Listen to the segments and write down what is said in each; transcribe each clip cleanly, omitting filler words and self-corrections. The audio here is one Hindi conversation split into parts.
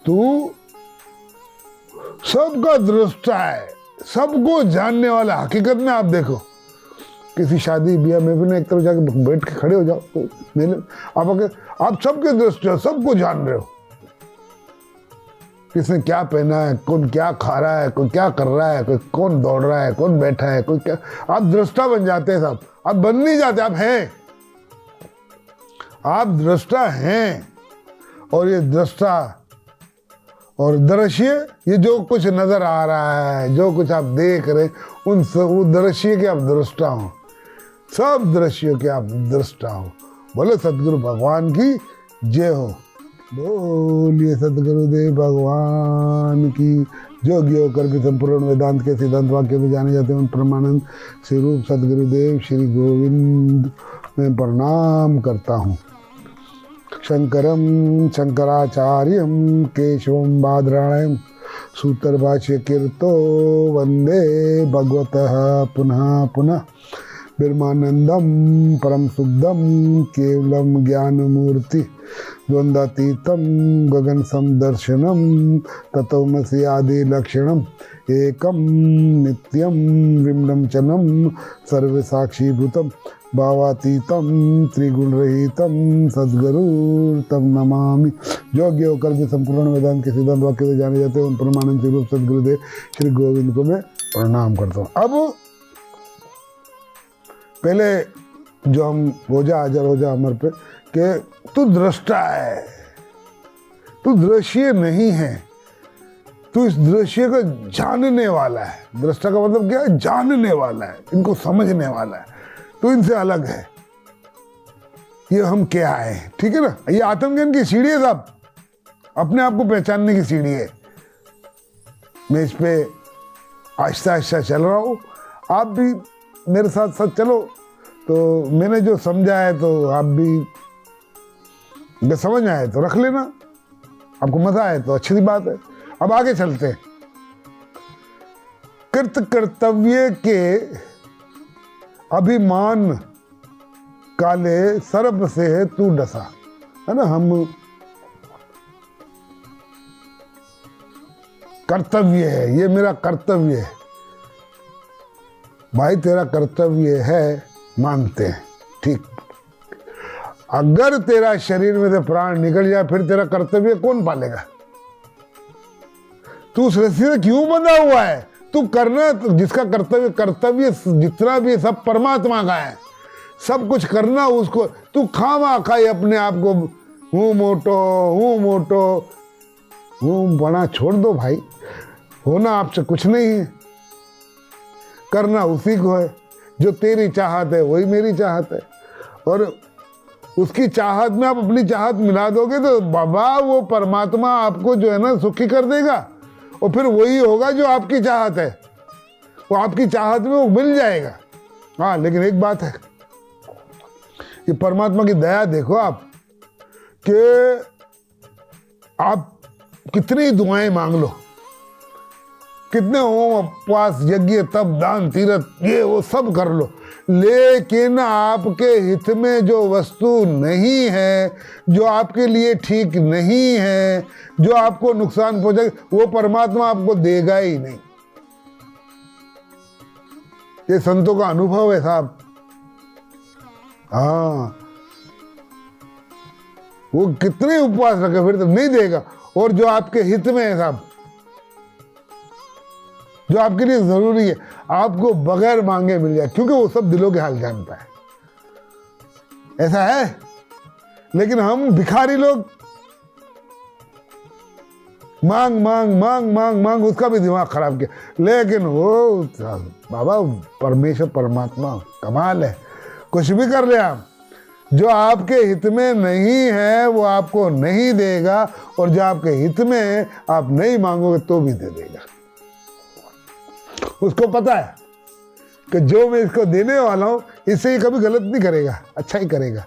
तू सबका दृष्टा है, सबको जानने वाला। हकीकत में आप देखो किसी शादी ब्याह में भी ना एक तरफ जाके बैठ के खड़े हो जाओ तो मेले आप सबके दृष्टि हो, सबको जान रहे हो। किसने क्या पहना है, कौन क्या खा रहा है, कोई क्या कर रहा है, कोई कौन दौड़ रहा है, कौन बैठा है, कोई क्या। आप दृष्टा बन जाते हैं साहब, आप बन नहीं जाते, आप हैं, आप दृष्टा हैं। और ये दृष्टा और दृश्य, ये जो कुछ नजर आ रहा है, जो कुछ आप देख रहे हैं, उन सब वो दृश्य के आप दृष्टा हो, सब दृश्यों के आप दृष्टा हो। बोले सतगुरु भगवान की जय हो। बोलिए सतगुरुदेव भगवान की। जोगी होकर भी संपूर्ण वेदांत के सिद्धांत वाक्य में जाने जाते हैं परमानंद श्री रूप सतगुरुदेव श्री गोविंद में प्रणाम करता हूँ। शंकरम शंकराचार्यम केशवम बादरायणम सूत्रभाष्य कीर्तो वंदे भगवतः पुनः पुनः। ब्रह्मानंदम परम सुखदम केवलम ज्ञानमूर्ति द्वंद्वातीतम गगन समदर्शनम तत्वमसि आदि लक्षणम एकम नित्यम विमलंचनम सर्वसाक्षीभूतम भावातीतम त्रिगुण रहितम सद्गुरु तम नमामि। योग्य होकर भी संपूर्ण वेदांत के सिद्धांत वाक्य से जाने जाते हैं उन परमानंद रूप सद्गुरुदेव श्री गोविंद को मैं प्रणाम करता हूँ। अब पहले जो हम रोजा हाजिर हो जा अमर पे कि तू दृष्टा है, तू दृश्य नहीं है, तू इस दृश्य को जानने वाला है। दृष्टा का मतलब क्या है? जानने वाला है, इनको समझने वाला है, तो इनसे अलग है। ये हम क्या है, ठीक है ना। ये आत्मज्ञान की सीढ़ी है साहब, अपने आप को पहचानने की सीढ़ी है। मैं इस पे आहिस्ता आहिस्ता चल रहा हूँ, आप भी मेरे साथ साथ चलो। तो मैंने जो समझा है तो आप भी अगर समझ आए तो रख लेना, आपको मजा आए तो अच्छी बात है। अब आगे चलते हैं। कृत कर्तव्य के अभिमान काले सर्प से तू डसा, है ना। हम कर्तव्य है, ये मेरा कर्तव्य है भाई, तेरा कर्तव्य है, मानते हैं, ठीक। अगर तेरा शरीर में से प्राण निकल जाए फिर तेरा कर्तव्य कौन पालेगा? तू उस रस्सी से क्यों बंधा हुआ है? तू करना, जिसका कर्तव्य जितना भी सब परमात्मा का है, सब कुछ करना उसको। तू खामा खाई अपने आप को हूँ मोटो हूँ बड़ा छोड़ दो भाई। होना आपसे कुछ नहीं है, करना उसी को है। जो तेरी चाहत है वही मेरी चाहत है, और उसकी चाहत में आप अपनी चाहत मिला दोगे तो बाबा वो परमात्मा आपको जो है ना सुखी कर देगा, और फिर वही होगा जो आपकी चाहत है, वो आपकी चाहत में वो मिल जाएगा। हाँ, लेकिन एक बात है कि परमात्मा की दया देखो आप, कि आप कितनी दुआएं मांग लो, कितने होम उपवास यज्ञ तप दान तीरथ ये वो सब कर लो, लेकिन आपके हित में जो वस्तु नहीं है, जो आपके लिए ठीक नहीं है, जो आपको नुकसान पहुंचाएगी, वो परमात्मा आपको देगा ही नहीं। ये संतों का अनुभव है साहब। हाँ, वो कितने उपवास रखे फिर तो नहीं देगा। और जो आपके हित में है साहब, जो आपके लिए जरूरी है, आपको बगैर मांगे मिल जाए, क्योंकि वो सब दिलों के हाल जानता है। ऐसा है। लेकिन हम भिखारी लोग मांग मांग मांग मांग मांग, उसका भी दिमाग खराब किया। लेकिन वो बाबा परमेश्वर परमात्मा कमाल है, कुछ भी कर ले आप, जो आपके हित में नहीं है वो आपको नहीं देगा, और जो आपके हित में है आप नहीं मांगोगे तो भी दे देगा। उसको पता है कि जो मैं इसको देने वाला हूं इससे ये कभी गलत नहीं करेगा, अच्छा ही करेगा।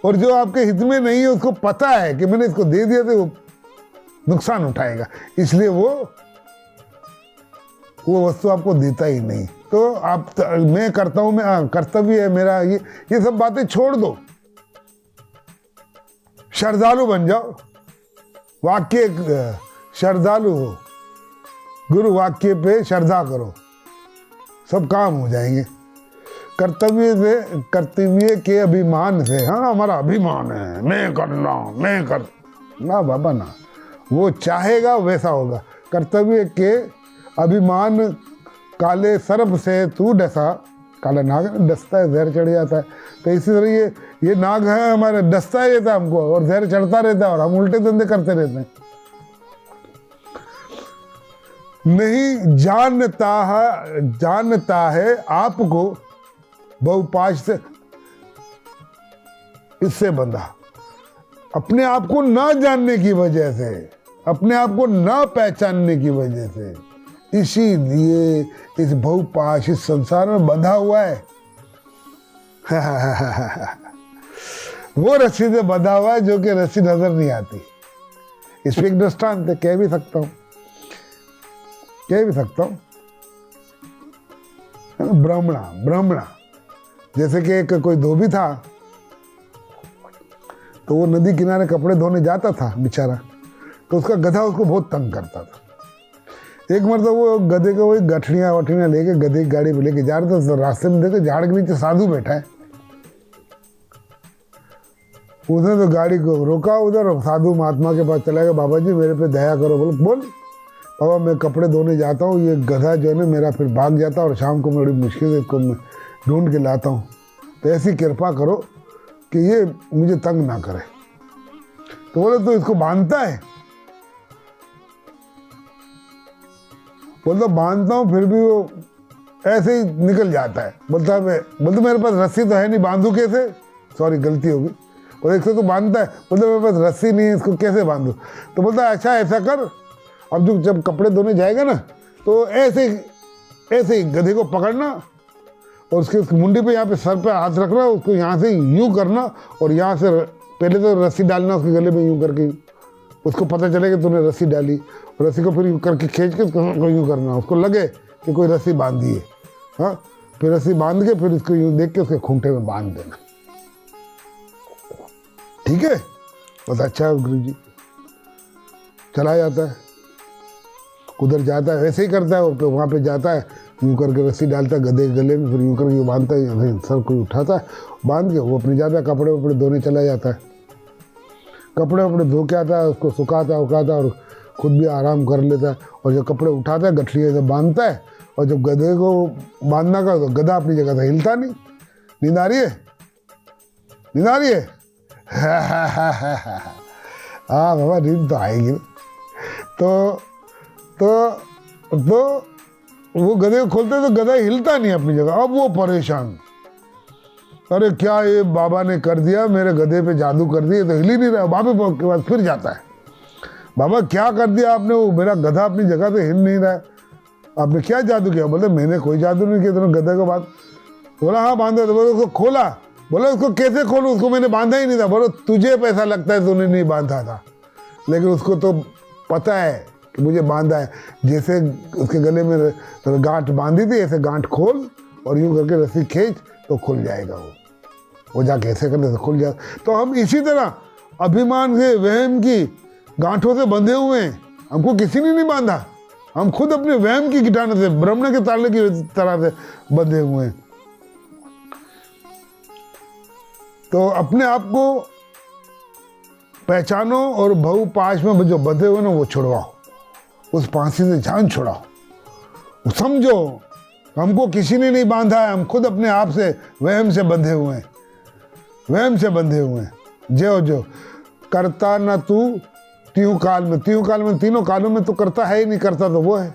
और जो आपके हित में नहीं है उसको पता है कि मैंने इसको दे दिया तो वो नुकसान उठाएगा, इसलिए वो वस्तु आपको देता ही नहीं। तो आप मैं करता हूं, मैं कर्तव्य है मेरा, ये सब बातें छोड़ दो, श्रद्धालु बन जाओ। वाक्य श्रद्धालु हो, गुरु वाक्य पे श्रद्धा करो, सब काम हो जाएंगे। कर्तव्य के अभिमान से, हाँ हमारा अभिमान है, मैं करना, मैं कर, ना बाबा ना, वो चाहेगा वैसा होगा। कर्तव्य के अभिमान काले सर्प से तू डसा, काला नाग डसता है, जहर चढ़ जाता है, तो इसी तरह ये नाग है हमारे, डसता ही रहता है हमको और जहर चढ़ता रहता है और हम उल्टे धंधे करते रहते हैं। नहीं जानता है आपको बहुपाश से, इससे बंधा, अपने आप को ना जानने की वजह से, अपने आप को ना पहचानने की वजह से, इसीलिए इस बहुपाश इस संसार में बंधा हुआ है। वो रस्सी से बंधा हुआ है जो कि रस्सी नजर नहीं आती। इस पे एक दृष्टांत कह भी सकता हूं, ब्राह्मणा, जैसे कि एक कोई धोबी था, तो वो नदी किनारे कपड़े धोने जाता था बेचारा, तो उसका गधा उसको बहुत तंग करता था। एक मरतबा वो गधे को वही गठड़ियाँ लेके गधे की गाड़ी पे लेके जा रहा था, तो रास्ते में देखे झाड़ के नीचे साधु बैठा है। उसने तो गाड़ी को रोका उधर और साधु महात्मा के पास चला गया, बाबा जी मेरे पे दया करो। बोल बाबा मैं कपड़े धोने जाता हूँ, ये गधा जो है ना मेरा फिर भाग जाता है और शाम को बड़ी मुश्किल से इसको मैं ढूंढ के लाता हूँ, तो ऐसी कृपा करो कि ये मुझे तंग ना करे। तो बोले तो इसको बांधता है? बोलता बांधता हूँ फिर भी वो ऐसे ही निकल जाता है। बोलता मेरे पास रस्सी तो है नहीं, बांधू कैसे? सॉरी गलती होगी। बोले एक तो बांधता है, बोलता मेरे पास रस्सी नहीं है, इसको कैसे बांधू? तो बोलता अच्छा ऐसा कर, अब जब कपड़े धोने जाएगा ना तो ऐसे ही गधे को पकड़ना और उसके मुंडी पे यहाँ पे सर पे हाथ रखना, उसको यहाँ से यूं करना और यहाँ से पहले तो रस्सी डालना उसके गले में यूं करके, उसको पता चलेगा तूने रस्सी डाली, और रस्सी को फिर यूं करके खींच के उसको यूं करना, उसको लगे कि कोई रस्सी बांध दी है। हाँ फिर रस्सी बांध के फिर इसको यूं देख के उसके खूंटे में बांध देना। ठीक है, बहुत अच्छा है गुरु जी। चला जाता है, उधर जाता है, वैसे ही करता है, वो वहाँ पे जाता है, यूं करके रस्सी डालता है गधे के गले में, फिर यूं करके बांधता है, सर को उठाता है, बांध के वो अपनी जाता है, कपड़े वपड़े धोने चला जाता है। कपड़े वपड़े धो के आता है, उसको सुखाता है और खुद भी आराम कर लेता है, और जब कपड़े उठाता है गठरिया से बांधता है, और जब गधे को बांधना का तो गधा अपनी जगह से हिलता नहीं। नींद आ रही है? हाँ बाबा नींद तो आएगी। तो वो गधे को खोलते तो गधा हिलता नहीं अपनी जगह। अब वो परेशान, अरे क्या ये बाबा ने कर दिया, मेरे गधे पे जादू कर दिया, तो हिल ही नहीं रहा। बाबा के बाद फिर जाता है, बाबा क्या कर दिया आपने, वो मेरा गधा अपनी जगह से हिल नहीं रहा है, आपने क्या जादू किया? बोले मैंने कोई जादू नहीं किया, तुमने गधे को बांध। बोला हाँ बांधा। तो बोले उसको खोला। बोला उसको कैसे खोलूं, उसको मैंने बांधा ही नहीं था। बोलो तुझे पैसा लगता है, तूने नहीं बांधा था, लेकिन उसको तो पता है कि मुझे बांधा है। जैसे उसके गले में गांठ बांधी थी, ऐसे गांठ खोल और यूं करके रस्सी खींच तो खुल जाएगा। वो जाके ऐसे करने से खुल जाए। तो हम इसी तरह अभिमान से, वहम की गांठों से बंधे हुए हैं, हमको किसी ने नहीं बांधा, हम खुद अपने वहम की गिटाने से, ब्रह्म के ताले की तरह से बंधे हुए हैं। तो अपने आप को पहचानो और बहुपाश में जो बंधे हुए ना वो छुड़वाओ, उस फांसी से जान छुड़ाओ। समझो हमको किसी ने नहीं बांधा है, हम खुद अपने आप से वहम से बंधे हुए हैं, वहम से बंधे हुए हैं। जो करता न तू तीनों काल में, तीनों कालों में तो करता है ही नहीं, करता तो वो है,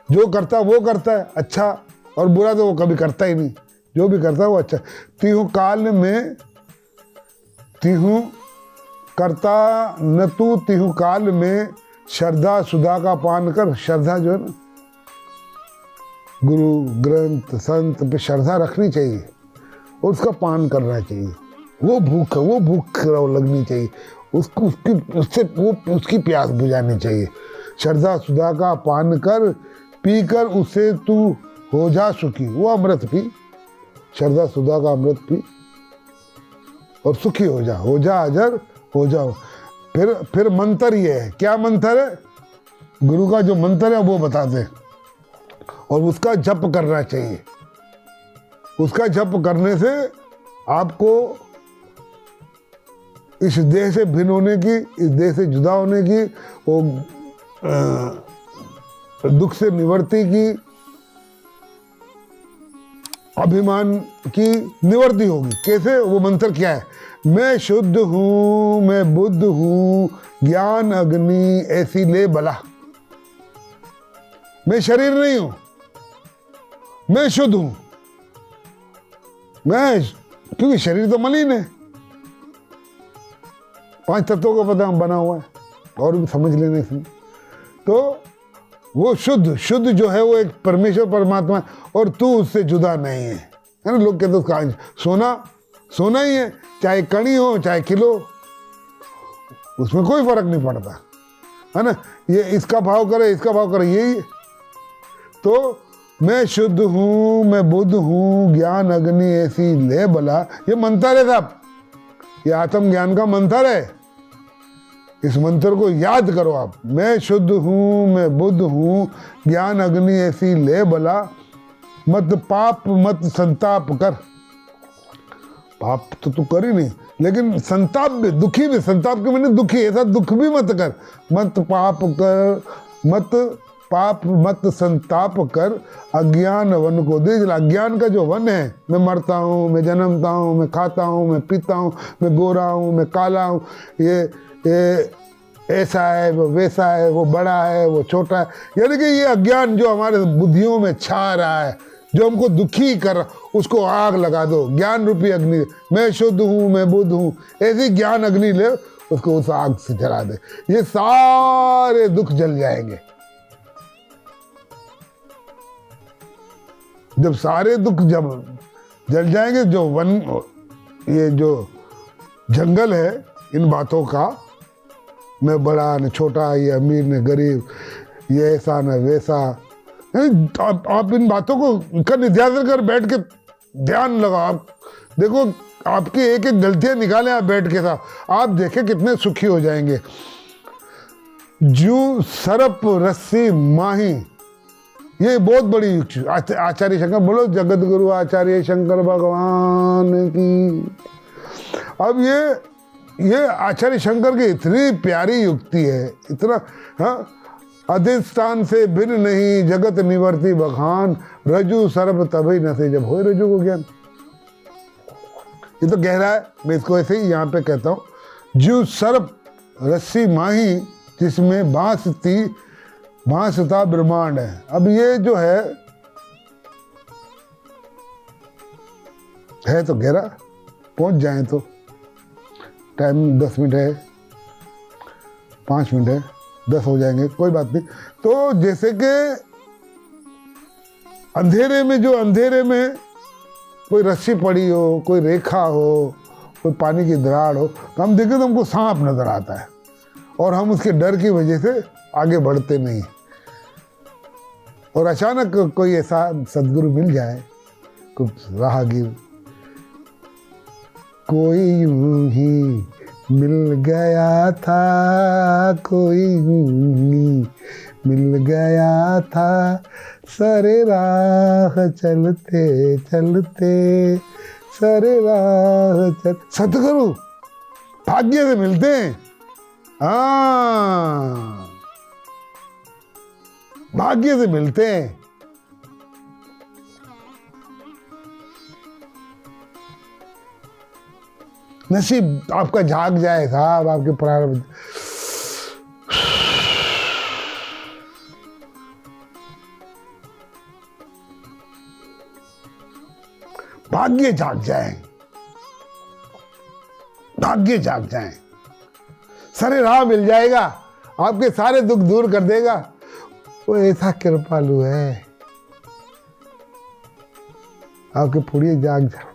जो करता वो करता है, अच्छा और बुरा तो वो कभी करता ही नहीं, जो भी करता है वो अच्छा। तीनों काल में, तीनों करता न तू तीनों काल में, श्रद्धा सुधा का पान कर। श्रद्धा जो है ना, गुरु ग्रंथ संत पे श्रद्धा रखनी चाहिए, उसका पान करना चाहिए, वो भूख लगनी चाहिए, उसकी प्यास बुझानी चाहिए। श्रद्धा सुधा का पान कर, पीकर उसे तू हो जा सुखी। वो अमृत पी, श्रद्धा सुधा का अमृत पी और सुखी हो जा अजर हो जाओ। फिर मंत्र ये है, क्या मंत्र है? गुरु का जो मंत्र है वो बताते हैं, और उसका जप करना चाहिए। उसका जप करने से आपको इस देह से भिन्न होने की, इस देह से जुदा होने की, वो दुख से निवृत्ति की, अभिमान की निवृत्ति होगी। कैसे? वो मंत्र क्या है? मैं शुद्ध हूं, मैं बुद्ध हूं, ज्ञान अग्नि ऐसी ले बला। मैं शरीर नहीं हूं, मैं शुद्ध हूं। मैं, क्योंकि शरीर तो मलिन है, 5 तत्वों का पता बना हुआ है, और भी समझ लेने इसमें। तो वो शुद्ध जो है वो एक परमेश्वर परमात्मा है, और तू उससे जुदा नहीं है ना। लोग कहते उसका सोना ही है, चाहे कणी हो चाहे किलो, उसमें कोई फर्क नहीं पड़ता है ना। ये इसका भाव करे, इसका भाव करे, यही है। तो मैं शुद्ध हूं, मैं बुद्ध हूं, ज्ञान अग्नि ऐसी ले बला, ये मंत्र है साहब, ये आत्मज्ञान का मंत्र है। इस मंत्र को याद करो आप। मैं शुद्ध हूं, मैं बुद्ध हूं, ज्ञान अग्नि ऐसी ले बला, मत पाप मत संताप कर। पाप तो तू कर ही नहीं, लेकिन संताप भी, दुखी भी, संताप के मैंने दुखी, ऐसा दुख भी मत कर। मत पाप कर, मत पाप मत संताप कर, अज्ञान वन को दे जला। अज्ञान का जो वन है, मैं मरता हूँ, मैं जन्मता हूँ, मैं खाता हूँ, मैं पीता हूँ, मैं गोरा हूँ, मैं काला हूँ, ये ऐसा है, वो वैसा है, वो बड़ा है, वो छोटा है, यानी कि ये अज्ञान जो हमारे बुद्धियों में छा रहा है, जो हमको दुखी कर रहा, उसको आग लगा दो ज्ञान रूपी अग्नि। मैं शुद्ध हूँ, मैं बुद्ध हूँ, ऐसी ज्ञान अग्नि ले, उसको उस आग से जला दे, ये सारे दुख जल जाएंगे। जब सारे दुख जब जल जाएंगे, जो वन, ये जो जंगल है इन बातों का, मैं बड़ा न छोटा, ये अमीर न गरीब, ये ऐसा न वैसा, आप इन बातों को का निध्यासन कर बैठ के ध्यान लगाओ। आप देखो, आपकी एक एक गलतियां निकालें आप बैठ के साथ, आप देखें कितने सुखी हो जाएंगे। जू सरप रस्सी माही, ये बहुत बड़ी आचार्य शंकर, बोलो जगत गुरु आचार्य शंकर भगवान की। अब ये आचार्य शंकर की इतनी प्यारी युक्ति है, इतना, हाँ, अधिष्ठान से भिन्न नहीं जगत निवर्ती बखान, रजू सर्प तभी न से जब हो रजू को ज्ञान। ये तो गहरा है, मैं इसको ऐसे ही यहाँ पे कहता हूँ। जू सर्प रस्सी माही, जिसमें भासता ब्रह्मांड है। अब ये जो है तो गहरा, पहुंच जाए तो टाइम 10 मिनट है, 5 मिनट है, 10 हो जाएंगे, कोई बात नहीं। तो जैसे कि अंधेरे में कोई रस्सी पड़ी हो, कोई रेखा हो, कोई पानी की दरार हो, तो हम देखें तो हमको सांप नजर आता है, और हम उसके डर की वजह से आगे बढ़ते नहीं। और अचानक कोई ऐसा सदगुरु मिल जाए, कुछ राहगीर, कोई यूं ही मिल गया था, कोई यूं ही मिल गया था, सरे राह चलते चलते, सरे राह चल। सतगुरु भाग्य से मिलते हैं, हाँ, भाग्य से मिलते हैं। नसीब आपका जाग जाए साहब, आपके प्रारब्ध। भाग्य जाग जाए, भाग्य जाग जाए, सारे राह मिल जाएगा, आपके सारे दुख दूर कर देगा। वो ऐसा कृपालु है, आपके पुड़िए जाग जाए।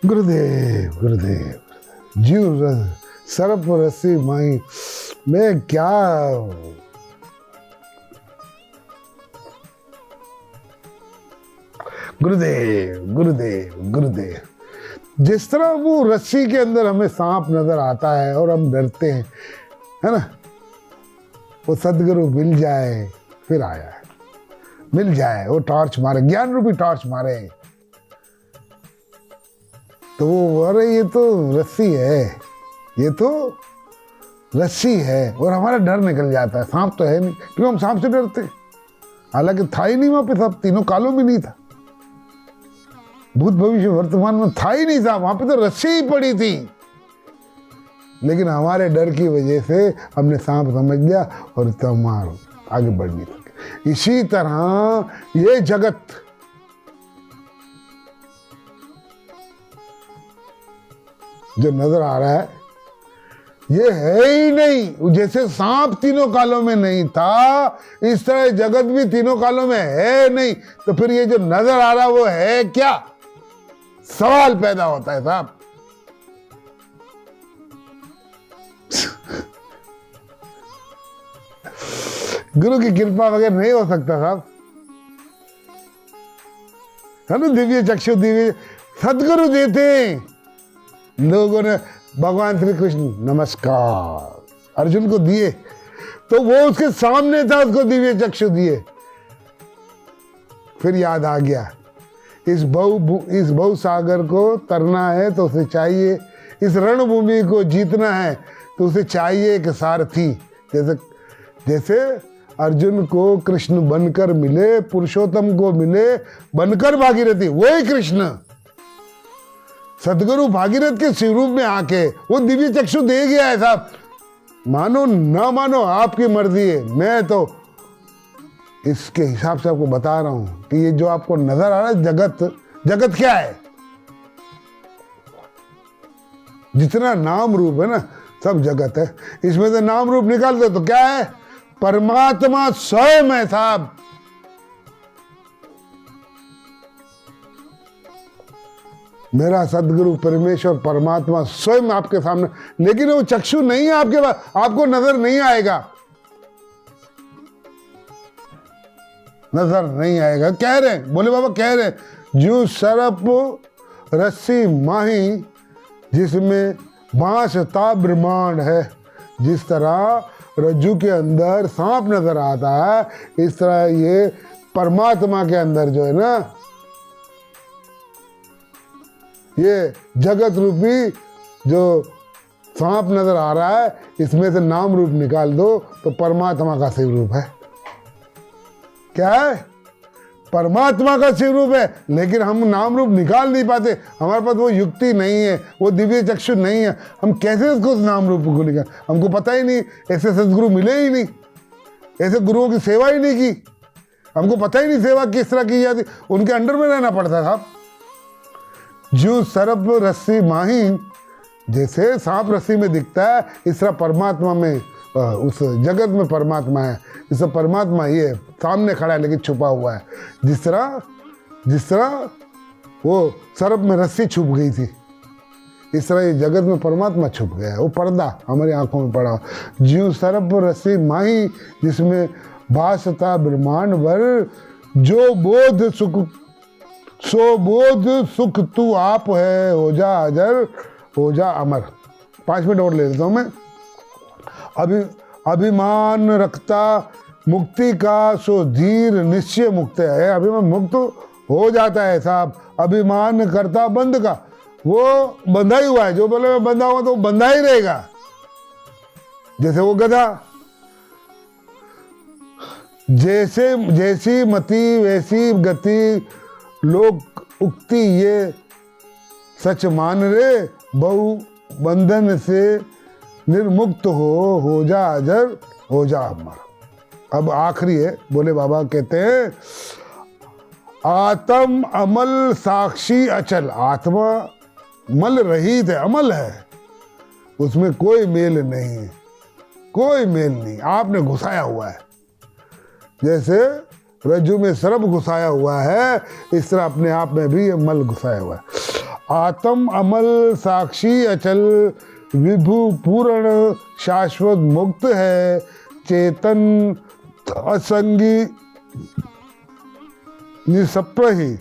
गुरुदेव गुरुदेव, जीव सर्प रस्सी माई, मैं क्या गुरुदेव गुरुदेव गुरुदेव। जिस तरह वो रस्सी के अंदर हमें सांप नजर आता है और हम डरते हैं, है ना, वो सदगुरु मिल जाए, फिर आया है, मिल जाए, वो टॉर्च मारे, ज्ञान रूपी टॉर्च मारे, तो वो अरे ये तो रस्सी है, ये तो रस्सी है, और हमारा डर निकल जाता है। सांप तो है नहीं, क्यों हम सांप से डरते, हालांकि था ही नहीं वहां पे, सब तीनों कालों में नहीं था, भूत भविष्य वर्तमान में था ही नहीं साहब, वहां पे तो रस्सी ही पड़ी थी, लेकिन हमारे डर की वजह से हमने सांप समझ लिया और तमाम आगे बढ़ नहीं सके। इसी तरह ये जगत जो नजर आ रहा है ये है ही नहीं, जैसे सांप तीनों कालों में नहीं था, इस तरह जगत भी तीनों कालों में है नहीं, तो फिर ये जो नजर आ रहा है वो है क्या, सवाल पैदा होता है साहब। गुरु की कृपा वगैरह नहीं हो सकता साहब, है ना, दिव्य चक्षु दिव्य सदगुरु देते हैं। लोगों ने भगवान श्री कृष्ण नमस्कार अर्जुन को दिए, तो वो उसके सामने था, उसको दिव्य चक्षु दिए, फिर याद आ गया इस बहु सागर को तरना है तो उसे चाहिए, इस रणभूमि को जीतना है तो उसे चाहिए एक सारथी। जैसे अर्जुन को कृष्ण बनकर मिले, पुरुषोत्तम को मिले बनकर भागीरथी, वही कृष्ण सदगुरु भागीरथ के स्वरूप में आके वो दिव्य चक्षु दे गया है साहब। मानो ना मानो आपकी मर्जी है, मैं तो इसके हिसाब से आपको बता रहा हूं कि ये जो आपको नजर आ रहा है जगत क्या है, जितना नाम रूप है ना सब जगत है। इसमें से नाम रूप निकाल दो तो क्या है, परमात्मा स्वयं है साहब। मेरा सदगुरु परमेश्वर परमात्मा स्वयं आपके सामने, लेकिन वो चक्षु नहीं है आपके पास, आपको नजर नहीं आएगा, नजर नहीं आएगा। कह रहे बोले बाबा कह रहे, जो सर्प रस्सी माही जिसमें बांस ता ब्रह्मांड है, जिस तरह रज्जू के अंदर सांप नजर आता है, इस तरह ये परमात्मा के अंदर जो है ना, ये जगत रूपी जो सांप नजर आ रहा है, इसमें से नाम रूप निकाल दो तो परमात्मा का शिव रूप है। क्या है, परमात्मा का शिव रूप है, लेकिन हम नाम रूप निकाल नहीं पाते, हमारे पास वो युक्ति नहीं है, वो दिव्य चक्षु नहीं है, हम कैसे उसको उस नाम रूप को निकाल, हमको पता ही नहीं, ऐसे सदगुरु मिले ही नहीं, ऐसे गुरुओं की सेवा ही नहीं की, हमको पता ही नहीं सेवा किस तरह की जाती, उनके अंडर में रहना पड़ता था। जो सर्प रस्सी माही, जैसे सांप रस्सी में दिखता है, इस तरह परमात्मा में, उस जगत में परमात्मा है, इस तरह परमात्मा ये सामने खड़ा है लेकिन छुपा हुआ है। जिस तरह वो सर्प में रस्सी छुप गई थी, इस तरह ये जगत में परमात्मा छुप गया है, वो पर्दा हमारी आंखों में पड़ा। ज्यों सर्प रस्सी माही जिसमें भासता ब्रह्मांड भर, जो बोध सुख सो बोध सुख तू आप है, हो जा अजर हो जा अमर। 5 मिनट और ले लेता हूं मैं। अभिमान रखता मुक्ति का सो धीर निश्चय मुक्त है, अभिमान मुक्त हो जाता है साहब। अभिमान करता बंद का, वो बंधा ही हुआ है, जो बोले मैं बंधा हुआ तो बंधा ही रहेगा, जैसे वो गधा, जैसी मति वैसी गति, लोग उक्ति ये सच मान रे, बहु बंधन से निर्मुक्त हो जा अजर हो जा अमर। अब आखिरी है, बोले बाबा कहते हैं आत्म अमल साक्षी अचल, आत्मा मल रहित है, अमल है, उसमें कोई मेल नहीं है, कोई मेल नहीं, आपने घुसाया हुआ है। जैसे रज्जु में सर्प घुसाया हुआ है, इस तरह अपने आप में भी ये मल घुसाया हुआ है। आत्म अमल साक्षी अचल, विभु पूर्ण शाश्वत मुक्त है, चेतन असंगी निसप्र ही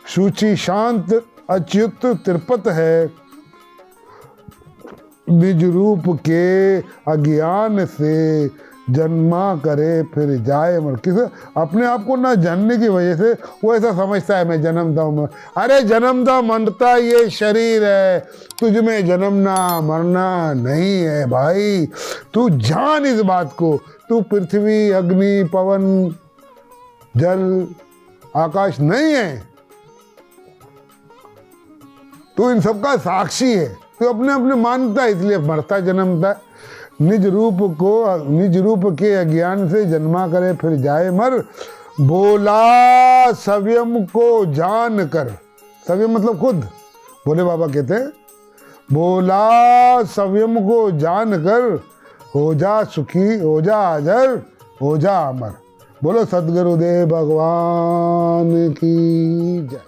सूची शांत अच्युत तिरपत है, निज रूप के अज्ञान से जन्मा करे फिर जाए मर। किस अपने आप को ना जानने की वजह से वो ऐसा समझता है मैं जन्मता हूँ। अरे जन्मता मरता ये शरीर है, तुझ में जन्मना मरना नहीं है भाई। तू जान इस बात को, तू पृथ्वी अग्नि पवन जल आकाश नहीं है, तू इन सबका साक्षी है। तो अपने अपने मानता है इसलिए मरता जन्मता। निज रूप के अज्ञान से जन्मा करे फिर जाए मर। बोला सव्यम को जान कर, सव्यम मतलब खुद, भोले बाबा कहते हैं बोला सव्यम को जान कर, हो जा सुखी हो जा अजर हो जा अमर। बोलो सद्गुरुदेव भगवान की जय।